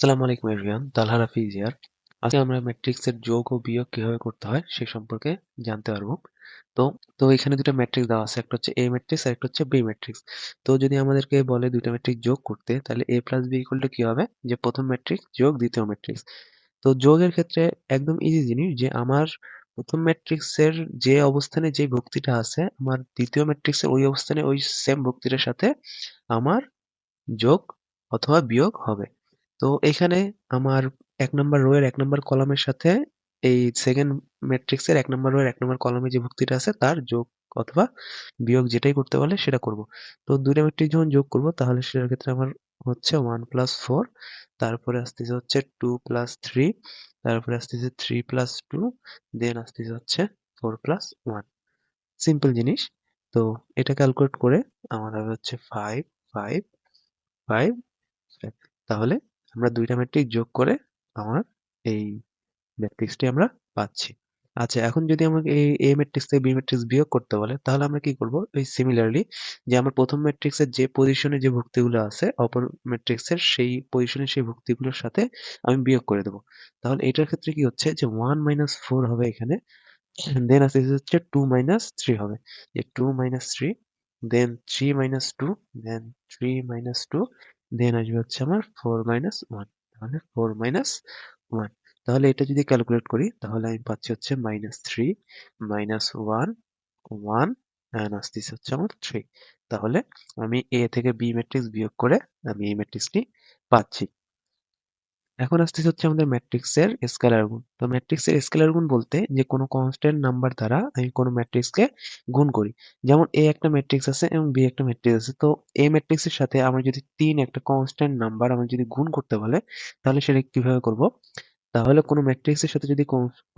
আসসালামু আলাইকুম everyone, Talha Rafiz here. আজকে আমরা ম্যাট্রিক্সের যোগ ও বিয়োগ কিভাবে করতে হয় সে সম্পর্কে জানতে পারবো। তো তো এখানে দুটো ম্যাট্রিক্স দেওয়া আছে, একটা হচ্ছে এ ম্যাট্রিক্স আর একটা হচ্ছে বি ম্যাট্রিক্স। তো যদি আমাদেরকে বলে দুইটা ম্যাট্রিক্স যোগ করতে, তাহলে এ প্লাস বি ইকুয়াল টু কি হবে, যে প্রথম ম্যাট্রিক্স যোগ দ্বিতীয় ম্যাট্রিক্স। তো যোগের ক্ষেত্রে একদম ইজি জিনিস, যে আমার প্রথম ম্যাট্রিক্সের যে অবস্থানে যে ভুক্তিটা আছে, আমার দ্বিতীয় ম্যাট্রিক্সের ওই অবস্থানে ওই সেম ভুক্তিটার সাথে আমার যোগ অথবা বিয়োগ হবে। তো এখানে আমার ১ নাম্বার রো এর ১ নাম্বার কলামের সাথে এই সেকেন্ড ম্যাট্রিক্সের ১ নাম্বার রো এর ১ নাম্বার কলামে যে ভুক্তিটা আছে তার যোগ অথবা বিয়োগ যেটাই করতে বলে সেটা করব। তো ২ টা ম্যাট্রিক্স যখন যোগ করব তাহলে সেটার ক্ষেত্রে আমার হচ্ছে 1 প্লাস 4, তারপরে আসতেছে হচ্ছে 2 প্লাস 3, তারপরে আসতেছে 3 প্লাস 2, দেন আসতেছে হচ্ছে 4 প্লাস 1। সিম্পল জিনিস। তো এটা ক্যালকুলেট করে আমার হবে হচ্ছে 5, 5, 5, 5। তাহলে আমরা ২ টা ম্যাট্রিক্স যোগ করে আমার এই ম্যাট্রিক্সটি আমরা পাচ্ছি। আচ্ছা, এখন যদি আমাকে এই A ম্যাট্রিক্স থেকে B ম্যাট্রিক্স বিয়োগ করতে বলে, তাহলে আমরা কি করব? ওই সিমিলারলি, যে আমার প্রথম ম্যাট্রিক্সের যে পজিশনে যে ভুক্তিগুলো আছে, অপর ম্যাট্রিক্সের সেই পজিশনে সেই ভুক্তিগুলোর সাথে আমি বিয়োগ করে দেব। তাহলে এটার ক্ষেত্রে কি হচ্ছে, যে 1 মাইনাস 4 হবে এখানে, দেন আসতেছে হচ্ছে 2 মাইনাস 3 হবে। যে 2 মাইনাস 3, দেন 3 মাইনাস 2, দেন 3 মাইনাস 2, দেন আসবে হচ্ছে আমার 4 মাইনাস 1। তাহলে 4 মাইনাস 1। তাহলে এটা যদি ক্যালকুলেট করি তাহলে আমি পাচ্ছি হচ্ছে মাইনাস 3, মাইনাস 1, 1, এন্ড আসতেছে হচ্ছে আমার 3। তাহলে আমি A থেকে B ম্যাট্রিক্স বিয়োগ করে আমি এই ম্যাট্রিক্সটি পাচ্ছি। এখন আসতেছে হচ্ছে আমাদের ম্যাট্রিক্সের স্কেলার গুণ। তো ম্যাট্রিক্সের স্কেলার গুণ বলতে, যে কোনো কনস্ট্যান্ট নাম্বার দ্বারা আমি কোনো ম্যাট্রিক্সকে গুণ করি। যেমন এ একটা ম্যাট্রিক্স আছে এবং বি একটা ম্যাট্রিক্স আছে। তো এ ম্যাট্রিক্সের সাথে আমার যদি ৩ একটা কনস্ট্যান্ট নাম্বার আমার যদি গুণ করতে বলে, তাহলে সেটা কিভাবে করব? তাহলে কোনো ম্যাট্রিক্সের সাথে যদি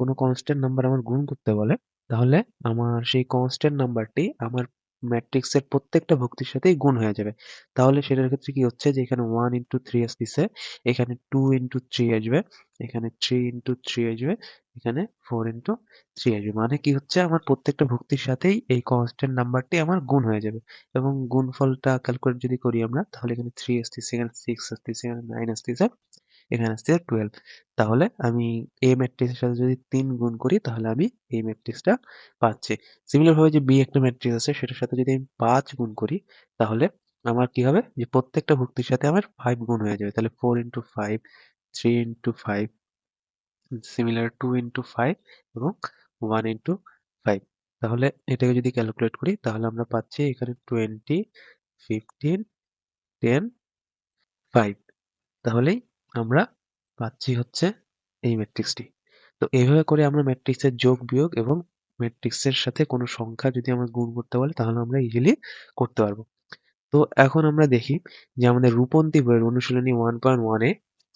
কোনো কনস্ট্যান্ট নাম্বার আমার গুণ করতে বলে, তাহলে আমার সেই কনস্ট্যান্ট নাম্বারটি আমার ম্যাট্রিক্সের প্রত্যেকটা ভুক্তির সাথেই গুণ হয়ে যাবে। তাহলে সেটার ক্ষেত্রে কি হচ্ছে, যে এখানে 1 ইনটু 3 আসতেছে, এখানে 2 ইনটু 3 আসবে, এখানে 3 ইনটু 3 আসবে, এখানে 4 ইনটু 3 আসবে। মানে কি হচ্ছে, আমার প্রত্যেকটা ভুক্তির সাথেই এই কনস্ট্যান্ট নাম্বারটি আমার গুণ হয়ে যাবে। এবং গুণফলটা ক্যালকুলেট যদি করি আমরা, তাহলে এখানে 3 আসতেছে, এখানে 6 আসতেছে, এখানে 9 আসতেছে, এখানে আসছে 12। তাহলে আমি A ম্যাট্রিক্সের সাথে যদি ৩ গুণ করি তাহলে আমি এই ম্যাট্রিক্সটা পাচ্ছি। সিমিলার ভাবে যে B একটা ম্যাট্রিক্স আছে সেটার সাথে যদি আমি ৫ গুণ করি, তাহলে আমার কি হবে, যে প্রত্যেকটা ভুক্তির সাথে আমার 5 গুণ হয়ে যাবে। তাহলে 4 ইনটু 5, 3 ইনটু 5, সিমিলার 2 ইনটু 5 এবং 1 ইনটু 5। তাহলে এটাকে যদি ক্যালকুলেট করি তাহলে আমরা পাচ্ছি এখানে 20, 15, 10, 5। তাহলেই আমরা পাচ্ছি হচ্ছে এই ম্যাট্রিক্সটি। তো এইভাবে করে আমরা ম্যাট্রিক্সের যোগ বিয়োগ এবং ম্যাট্রিক্সের সাথে কোনো সংখ্যা যদি আমরা গুণ করতে বলে তাহলে আমরা ইজিলি করতে পারবো। তো এখন আমরা দেখি যে আমাদের রূপন্তি বইয়ের অনুশীলনী 1.1 এ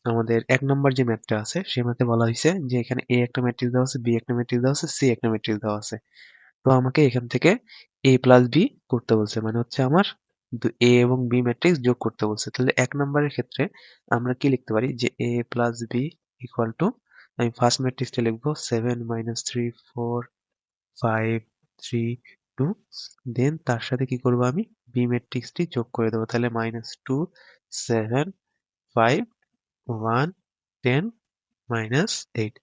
আমাদের ১ নম্বর যে ম্যাথটা আছে সেই ম্যাথে বলা হয়েছে যে এখানে A একটা ম্যাট্রিক্স দেওয়া আছে, B একটা ম্যাট্রিক্স দেওয়া আছে, C একটা ম্যাট্রিক্স দেওয়া আছে। তো আমাকে এখান থেকে A প্লাস B করতে বলছে, মানে হচ্ছে আমার A এবং B ম্যাট্রিক্স যোগ করতে বলছে। তাহলে ১ নম্বরের ক্ষেত্রে আমরা কি লিখতে পারি, যে A plus B equal to, আমি ফার্স্ট ম্যাট্রিক্সটা লিখবো 7 মাইনাস 3 4 5 3 2, দেন তার সাথে কি করবো, আমি B ম্যাট্রিক্সটি যোগ করে দেবো। তাহলে মাইনাস 2 7 5 1 10 মাইনাস 8।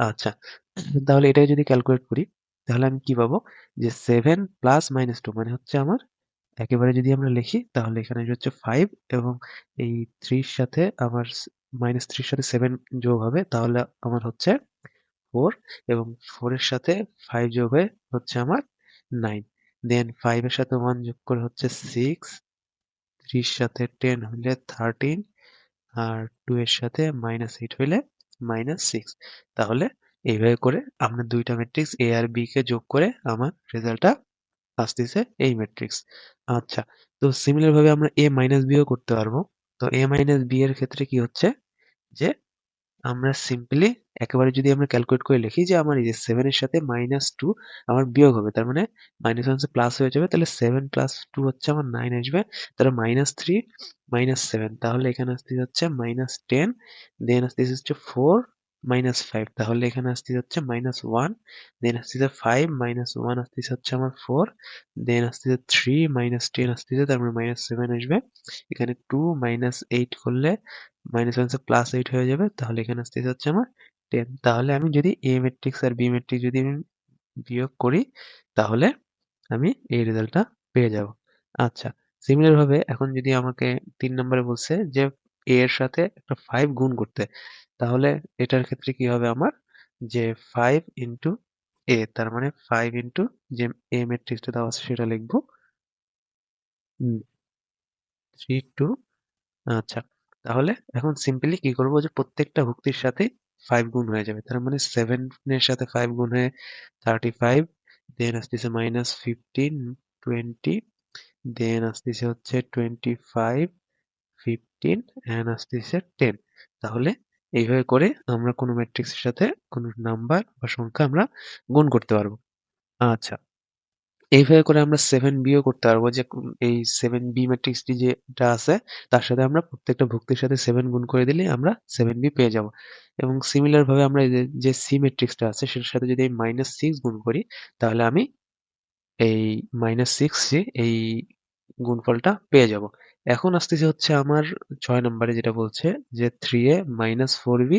আচ্ছা, তাহলে এটাই যদি ক্যালকুলেট করি তাহলে আমি কি পাবো, যে 7 প্লাস মাইনাস 2 মানে হচ্ছে আমার, একেবারে যদি আমরা লিখি তাহলে এখানে হচ্ছে 5 এবং এই 3 এর সাথে আমার মাইনাস 3 এর সাথে 7 যোগ হবে, তাহলে আমার হচ্ছে 4, এবং 4 এর সাথে 5 যোগ হয়ে হচ্ছে আমার 9, দেন 5 এর সাথে 1 যোগ করে হচ্ছে 6, 3 এর সাথে 10 হইলে 13, আর 2 এর সাথে -8 হইলে -6। তাহলে এইভাবে করে আমরা ২ টা ম্যাট্রিক্স A আর B কে যোগ করে আমার রেজাল্টটা আসতেছে এই ম্যাট্রিক্স। আচ্ছা, তো সিমিলার ভাবে আমরা A মাইনাস B ও করতে পারবো। তো A মাইনাস B এর ক্ষেত্রে কি হচ্ছে, যে আমরা সিম্পলি একেবারে যদি আমরা ক্যালকুলেট করে লিখি, যে আমার এই যে 7 এর সাথে -2 আমার বিয়োগ হবে। তার মানে -1 হচ্ছে প্লাস হয়ে যাবে। তাহলে 7 প্লাস 2 হচ্ছে আমার 9 আসবে। তাহলে -3 -7, তাহলে এখানে আসতেছে হচ্ছে -10, দেন আসতেছে হচ্ছে 4 -5, তাহলে এখানে আসতেছে হচ্ছে -1, দেন আসতেছে 5 -1 আসতেছে হচ্ছে আমার 4, দেন আসতেছে 3 -10 আসতেছে, তার মানে -7 আসবে। এখানে 2 -8 করলে মাইনাস ওয়ান প্লাস 8 হয়ে যাবে, তাহলে এখানে আসতেছে হচ্ছে আমার 10। তাহলে আমি যদি এ ম্যাট্রিক্স আর বি ম্যাট্রিক্স যদি আমি বিয়োগ করি, তাহলে আমি এই রেজাল্টটা পেয়ে যাব। আচ্ছা, সিমিলার ভাবে এখন যদি আমাকে ৩ নম্বরে বলছে যে a এর সাথে একটা 5 গুণ করতে, তাহলে এটার ক্ষেত্রে কি হবে আমার, যে 5 ইনটু a, তার মানে 5 ইনটু যে a ম্যাট্রিক্সটা দেওয়া আছে সেটা লিখবো। 3 2। আচ্ছা, তাহলে এখন সিম্পলি কি করব, যে প্রত্যেকটা ভুক্তির সাথে 5 গুণ হয়ে যাবে। তার মানে 7 এর সাথে 5 গুণ হয়ে 35, দেন আসতেছে -15, 20, দেন আসতেছে হচ্ছে 25, 15 এন্ড আসতেছে 10। তাহলে এইভাবে করে আমরা কোনো ম্যাট্রিক্সের সাথে কোনো নাম্বার বা সংখ্যা আমরা গুণ করতে পারবো। আচ্ছা, এইভাবে করে আমরা 7b ও করতে পারবো, যে এই 7b ম্যাট্রিক্সটি যেটা আছে তার সাথে আমরা প্রত্যেকটা ভুক্তির সাথে 7 গুণ করে দিলেই আমরা 7b পেয়ে যাব। এবং সিমিলার ভাবে আমরা এই যে c ম্যাট্রিক্সটা আছে সেটার সাথে যদি আমি -6 গুণ করি, তাহলে আমি এই -6 এই গুণফলটা পেয়ে যাব। এখন আসতেছে হচ্ছে আমার ৬ নম্বরে, যেটা বলছে যে 3a - 4b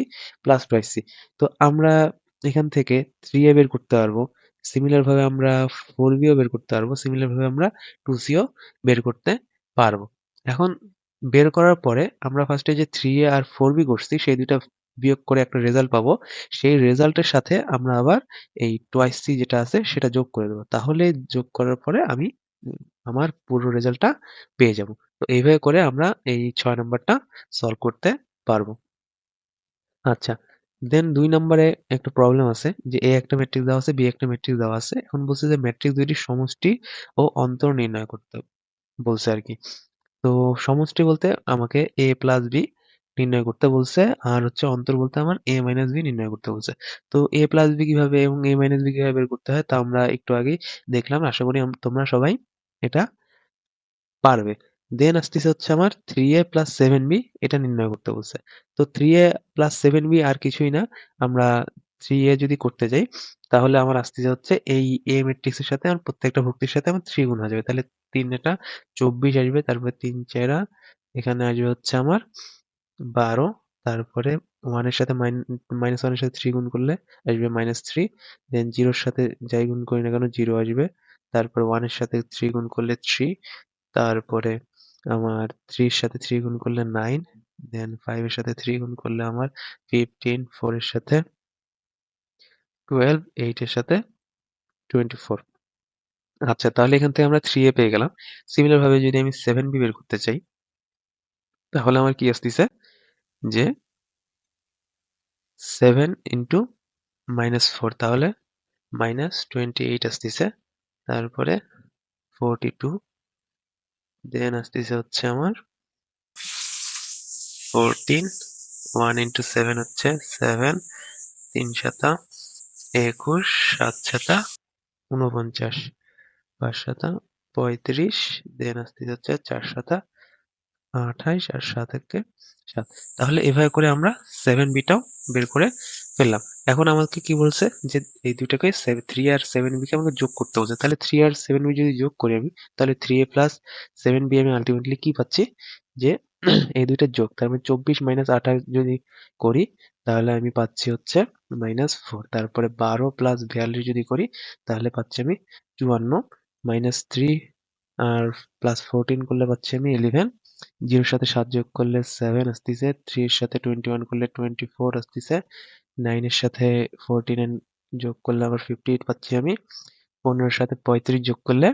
+ 5c। তো আমরা এখান থেকে 3a বের করতে পারবো। সিমিলার ভাবে আমরা 4b ও বের করতে পারবো। সিমিলার ভাবে আমরা 2c ও বের করতে পারবো। এখন বের করার পরে আমরা ফার্স্টে যে 3a আর 4b করছি সেই ২ টা বিয়োগ করে একটা রেজাল্ট পাবো। সেই রেজাল্টের সাথে আমরা আবার এই twice c যেটা আছে সেটা যোগ করে দেব। তাহলে যোগ করার পরে আমি আমার পুরো রেজাল্টটা পেয়ে যাব। তো এইভাবে করে আমরা এই ৬ নাম্বারটা সলভ করতে পারবো। আচ্ছা, দেন ২ নম্বরে একটা প্রবলেম আছে, যে A একটা ম্যাট্রিক্স দেওয়া আছে, B একটা ম্যাট্রিক্স দেওয়া আছে। এখন বলছে যে ম্যাট্রিক্স ২ টির সমষ্টি ও অন্তর নির্ণয় করতে বলছে আরকি। তো সমষ্টি বলতে আমাকে a প্লাস b নির্ণয় করতে বলছে, আর হচ্ছে অন্তর বলতে আমার a মাইনাস b নির্ণয় করতে বলছে। তো a প্লাস b কিভাবে এবং a মাইনাস b কিভাবে বের করতে হয় তা আমরা একটু আগেই দেখলাম। আশা করি তোমরা সবাই এটা পারবে। দেন আসতেছে হচ্ছে আমার 3a প্লাস 7b, এটা নির্ণয় করতে বলছে। তো 3a প্লাস 7b আর কিছুই না। আমরা 3a যদি করতে যাই, তাহলে আমার আসতেছে হচ্ছে এই a ম্যাট্রিক্স এর সাথে আমার প্রত্যেকটা ভুক্তির সাথে আমার 3 গুণ হয়ে যাবে। তাহলে ৩ এটা ২৪ আসবে, তারপরে ৩ ৪ এখানে আসবে হচ্ছে আমার ১২, তারপরে 1 এর সাথে -1 এর সাথে 3 গুণ করলে আসবে -3, দেন 0 এর সাথে যাই গুণ করি না কেন 0 আসবে। তারপর 1 এর সাথে 3 গুণ করলে 3, তারপরে আমার 3 এর সাথে 3 গুণ করলে 9, দেন 5 এর সাথে 3 গুণ করলে আমার 15, 4 এর সাথে 12, 8 এর সাথে 24। আচ্ছা, তাহলে এখান থেকে আমরা 3a পেয়ে গেলাম। সিমিলার ভাবে যদি আমি 7b বের করতে চাই, তাহলে আমার কি আসতেছে, যে 7 ইনটু -4, তাহলে -28 আসতেছে। তারপরে 42, দেন আসতেছে হচ্ছে আমার 14, 1 ইনটু 7 হচ্ছে 7, ৩ সাতা ২১, ৭ সাতা ৪৯, ৫ সাতা ৩৫, দেন আসতেছে হচ্ছে ৪ সাতা ২৮, আর ৭ একে ৭। তাহলে এভাবে করে আমরা 7b টাও বের করে ফেললাম। এখন আমাকে কি বলছে, যে এই দুইটাকে 3 আর 7b কে আমাকে যোগ করতে বলছে। তাহলে 3 আর 7b যদি যোগ করি আমি, তাহলে 3a প্লাস 7b আমি আলটিমেটলি কি পাচ্ছি, যে এই দুইটার যোগ, তার মানে 24 মাইনাস 28 যদি করি, তাহলে আমি পাচ্ছি হচ্ছে -4। তারপরে 12 প্লাস 42 যদি করি, তাহলে পাচ্ছি আমি 54, -3 আর প্লাস 14 করলে পাচ্ছি আমি 11, 0 এর সাথে 7 যোগ করলে 7 আসতেছে, 3 এর সাথে 21 করলে 24 আসতেছে, 9 এর সাথে 49 যোগ করলে আবার 58 পাচ্ছি আমি, 15 এর সাথে 35 যোগ করলে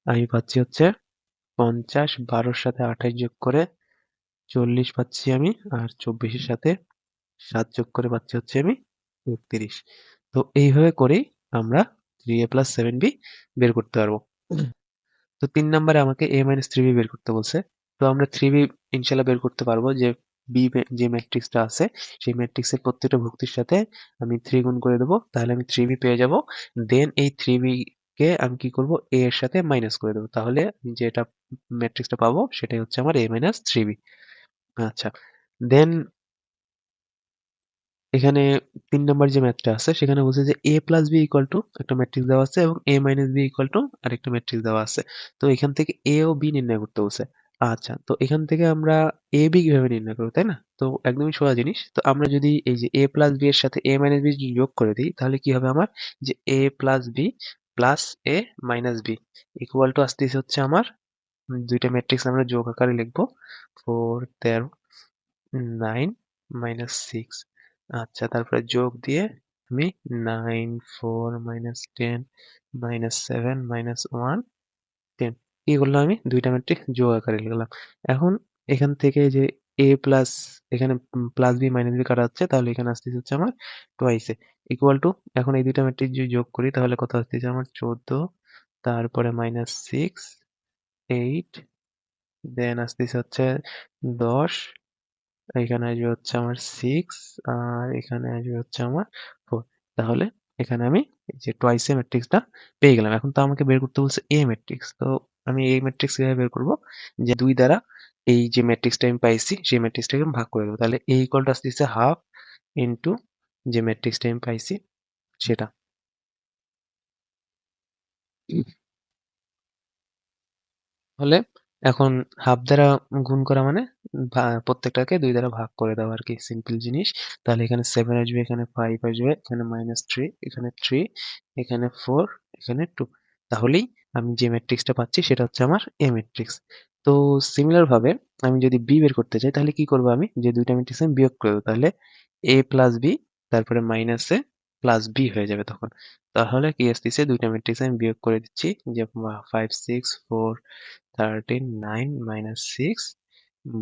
আমি পাচ্ছি হচ্ছে 50, 12 এর সাথে 28 যোগ করে 40 পাচ্ছি আমি, আর 24 এর সাথে 7 যোগ করে পাচ্ছি হচ্ছে আমি 31। তো এইভাবে করেই আমরা 3a প্লাস 7b বের করতে পারবো। তো ৩ নাম্বারে আমাকে a-3b বের করতে বলছে। তো আমরা 3b ইনশাআল্লাহ বের করতে পারবো, যে যে ম্যাট্রিক্সটা আছে সেই ম্যাট্রিক্সের প্রত্যেকটা ভুক্তির সাথে আমি 3 গুণ করে দেব। তাহলে আমি 3b পেয়ে যাব। দেন এই 3b কে আমি কি করব, a এর সাথে মাইনাস করে দেব। তাহলে যেটা ম্যাট্রিক্সটা পাবো সেটাই হচ্ছে আমার a-3b। আচ্ছা। দেন এখানে ৩ নাম্বার যে ম্যাথটা আছে সেখানে বলছে যে a plus b equal to একটা ম্যাট্রিক্স দেওয়া আছে এবং a minus b equal to আরেকটা ম্যাট্রিক্স দেওয়া আছে। তো এখান থেকে a ও b নির্ণয় করতে বলছে। আচ্ছা, তো এখান থেকে আমরা a, b কিভাবে নির্ণয় করব, তাই না? তো একদমই সোজা জিনিস। তো আমরা যদি এই যে a প্লাস b এর সাথে a মাইনাস b যদি যোগ করে দিই, তাহলে কি হবে আমার? যে a plus b plus a minus b equal to আসতেছে হচ্ছে আমার ২ টা ম্যাট্রিক্স আমরা যোগ আকারে লিখব। 4, 13, 9 মাইনাস 6। আচ্ছা, তারপরে যোগ দিয়ে আমি 9, 4 মাইনাস 10 মাইনাস 7 মাইনাস 1 10 কি করলাম আমি? ২ টা ম্যাট্রিক্স যোগ আকারে লিখলাম। এখন এখান থেকে যে a প্লাস এখানে প্লাস b মাইনাস b কাটা হচ্ছে, তাহলে এখানে আসতেছে হচ্ছে আমার টুয়াইস এ ইকুয়াল টু এখন এই ২ টা ম্যাট্রিক্স যদি যোগ করি তাহলে কত আসতেছে আমার 14 তারপরে মাইনাস 6 8 দেন আসতেছে হচ্ছে 10 এখানে আসবে হচ্ছে আমার 6 আর এখানে আসবে হচ্ছে আমার 4 তাহলে এখানে আমি এই যে টুয়াইস এ ম্যাট্রিক্সটা পেয়ে গেলাম। এখন তো আমাকে বের করতে বলছে A ম্যাট্রিক্স। তো আমি A ম্যাট্রিক্স কিভাবে বের করব? যে ২ দ্বারা এই যে ম্যাট্রিক্সটা আমি পাইছি সেই ম্যাট্রিক্সটাকে আমি ভাগ করে দেব। তাহলে A ইকুয়াল টু আসতেছে হাফ ইনটু যে ম্যাট্রিক্সটা আমি পাইছি সেটা। হলে এখন হাফ দ্বারা গুণ করা মানে প্রত্যেকটাকে ২ দ্বারা ভাগ করে দেওয়া আরকি সিম্পল জিনিস। তাহলে এখানে 7 আসবে, এখানে 5 আসবে, এখানে -3, এখানে 3, এখানে 4, এখানে 2 তাহলেই আমি যে ম্যাট্রিক্সটা পাচ্ছি সেটা হচ্ছে আমার A ম্যাট্রিক্স। তো সিমিলার ভাবে আমি যদি B বের করতে চাই তাহলে কি করব আমি? যে ২ টা ম্যাট্রিক্স আমি বিয়োগ করে দেব। তাহলে A প্লাস B তারপরে মাইনাস A প্লাস B হয়ে যাবে তখন। তাহলে কি আসতেছে ২ টা ম্যাট্রিক্স আমি বিয়োগ করে দিচ্ছি যে 5, 6, 4 13 9 minus 6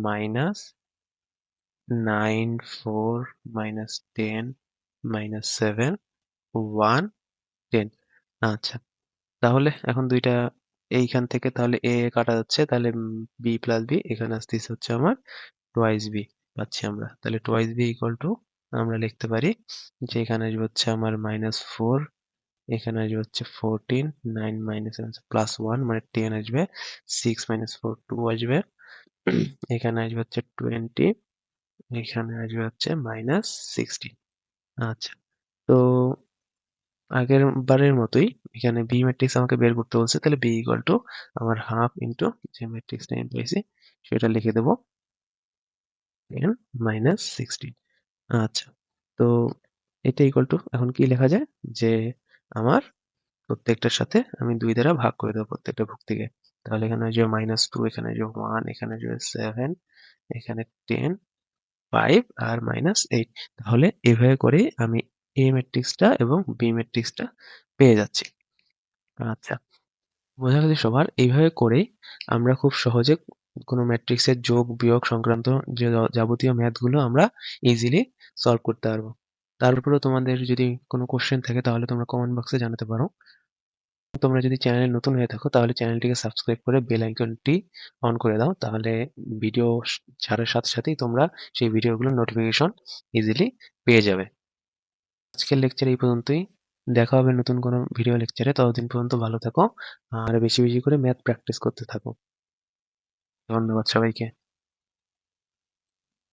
minus 9 4 minus 10 minus 7 1 10 আচ্ছা তাহলে এখন দুইটা এইখান থেকে তাহলে a কাটা যাচ্ছে তাহলে b প্লাস b এখানে আসতেছে হচ্ছে আমার টোয়াইস b পাচ্ছি আমরা তাহলে টোয়াইস b ইকুয়াল টু আমরা লিখতে পারি যে এখানে আসবে হচ্ছে আমার -4 এখানে আসবে হচ্ছে 14 9 মাইনাস প্লাস 1 মানে 10 আসবে 6 মাইনাস 4 2 আসবে এখানে আসবে হচ্ছে 20 এখানে আসবে হচ্ছে -16 আচ্ছা তো আগের বারের মতোই এখানে বি ম্যাট্রিক্স আমাকে বের করতে বলছে তাহলে বি ইকুয়াল টু আমার হাফ ইন্টু যে ম্যাট্রিক্সটা আমি পেয়েছি সেটা লিখে দেবো 10 -16 আচ্ছা তো এটা ইকুয়াল টু এখন কি লেখা যায় যে আমার প্রত্যেকটার সাথে আমি ২ দ্বারা ভাগ করে দেবো প্রত্যেকটা ভুক্তিকে তাহলে এখানে আসবে -2 এখানে আসবে 1 এখানে আসবে 7 এখানে 10 5 আর -8 তাহলে এভাবে করে আমি A ম্যাট্রিক্সটা এবং B ম্যাট্রিক্সটা পেয়ে যাচ্ছি। আচ্ছা, বোঝা গেছে সবার? এইভাবে করেই আমরা খুব সহজে কোনো ম্যাট্রিক্সের যোগ, বিয়োগ সংক্রান্ত যে যাবতীয় ম্যাথ গুলো আমরা ইজিলি সলভ করতে পারবো। তার উপরেও তোমাদের যদি কোনো কোয়েশ্চেন থাকে তাহলে তোমরা কমেন্ট বক্সে জানাতে পারো। তোমরা যদি চ্যানেলে নতুন হয়ে থাকো তাহলে চ্যানেলটিকে সাবস্ক্রাইব করে বেল আইকনটি অন করে দাও। তাহলে ভিডিও ছাড়ার সাথে সাথেই তোমরা সেই ভিডিওগুলোর নোটিফিকেশন ইজিলি পেয়ে যাবে। আজকের লেকচার এই পর্যন্তই। দেখা হবে নতুন কোনো ভিডিও লেকচারে। ততদিন পর্যন্ত ভালো থাকো আর বেশি বেশি করে ম্যাথ প্র্যাকটিস করতে থাকো। ধন্যবাদ সবাইকে।